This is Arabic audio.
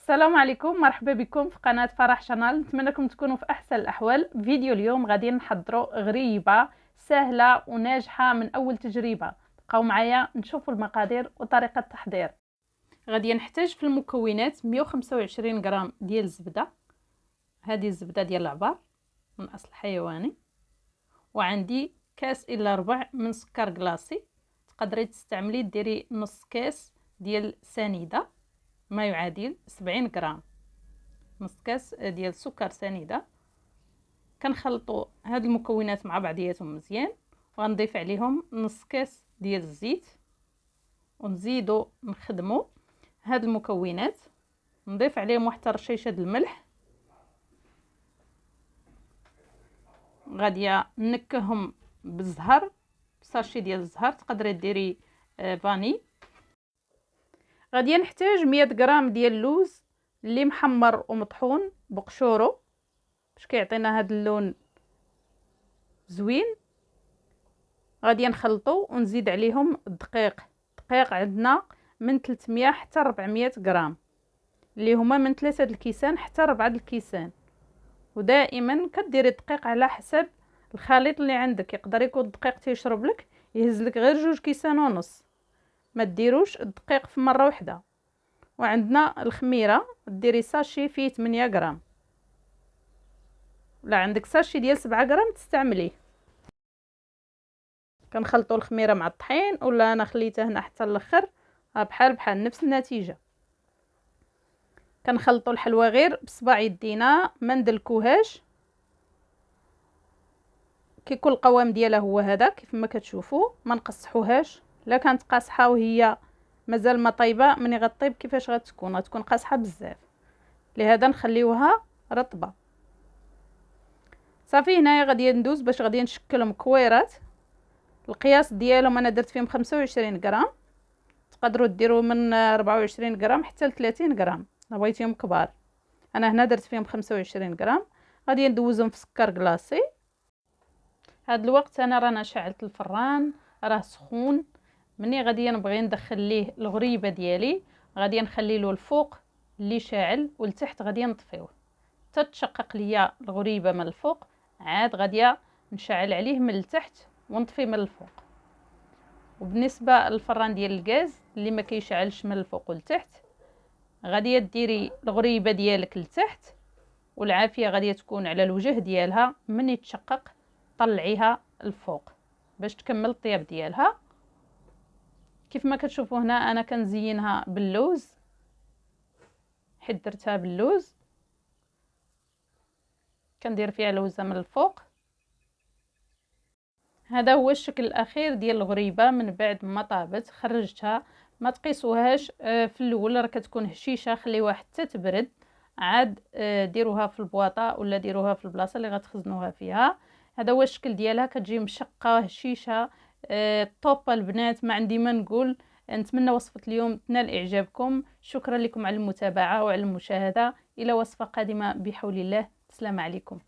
السلام عليكم، مرحبا بكم في قناة فرح شانال. نتمنىكم تكونوا في احسن الاحوال. فيديو اليوم غادي نحضروا غريبه سهله وناجحه من اول تجربه. بقاو معايا نشوفوا المقادير وطريقه التحضير. غادي نحتاج في المكونات 125 غرام ديال الزبده، هذه الزبده ديال العبار من اصل حيواني، وعندي كاس الا ربع من سكر كلاصي. تقدري تستعملي ديري نص كاس ديال سنيده ما يعادل 70 غرام، نص كاس ديال سكر سنيده. كنخلطوا هاد المكونات مع بعضياتهم مزيان، وغنضيف عليهم نص كاس ديال الزيت، ونزيدوا نخدموا هاد المكونات. نضيف عليهم واحد رشيشه د الملح، غادي نكههم بالزهر، ساشي ديال الزهر، تقدري ديري فاني. غادي نحتاج 100 غرام ديال اللوز اللي محمر ومطحون بقشورو باش كيعطينا هذا اللون زوين. غادي نخلطو ونزيد عليهم الدقيق. عندنا من 300 حتى 400 غرام، اللي هما من 3 الكيسان حتى 4 الكيسان. ودائما كديري الدقيق على حسب الخليط اللي عندك. يقدر يكون الدقيق تيشرب لك يهز لك غير 2 كيسان ونص، ما ديروش الدقيق في مره واحده. وعندنا الخميره، ديري ساشي فيه 8 غرام، لا عندك ساشي ديال 7 غرام تستعمليه. كنخلطوا الخميره مع الطحين، ولا انا خليته هنا حتى الاخر بحال نفس النتيجه. كنخلطوا الحلوى غير بصباع يدينا، ما ندلكوهاش. كيكون القوام ديالها هو هذا كيف ما كتشوفوا، ما نقصحوهاش. لا كانت قاصحه وهي مازال ما طيبه، ملي غطيب كيفاش غتكون قاصحه بزاف، لهذا نخليوها رطبه. صافي هنايا غادي ندوز باش غادي نشكلهم كويرات. القياس ديالهم انا درت فيهم 25 غرام، تقدروا ديروا من 24 غرام حتى ل 30 غرام بغيتيهم كبار. انا هنا درت فيهم 25 غرام. غادي ندوزهم في سكر كلاصي. هاد الوقت انا رانا شعلت الفران، راه سخون. مني غادي نبغي ندخل ليه الغريبه ديالي، غادي نخلي له الفوق اللي شاعل، والتحت غادي نطفيوه تتشقق ليا الغريبه من الفوق. عاد غادي نشعل عليه من التحت ونطفي من الفوق. وبالنسبه للفران ديال الغاز اللي ما كيشعلش من الفوق والتحت، غادي ديري الغريبه ديالك لتحت، والعافيه غادي تكون على الوجه ديالها. من يتشقق طلعيها الفوق باش تكمل الطياب ديالها. كيف ما كتشوفوا هنا انا كنزينها باللوز، حيت درتها باللوز كندير فيها لوزه من الفوق. هذا هو الشكل الاخير ديال الغريبه من بعد ما طابت. خرجتها، ما تقيسوهاش في الاول، راه كتكون هشيشه، خليوها حتى تبرد. عاد ديروها في البواطه ولا ديروها في البلاصه اللي غتخزنوها فيها. هذا هو الشكل ديالها، كتجي مشقه هشيشه. طوب البنات، ما عندي ما نقول. نتمنى وصفه اليوم تنال اعجابكم. شكرا لكم على المتابعه وعلى المشاهده. الى وصفه قادمه بحول الله. السلام عليكم.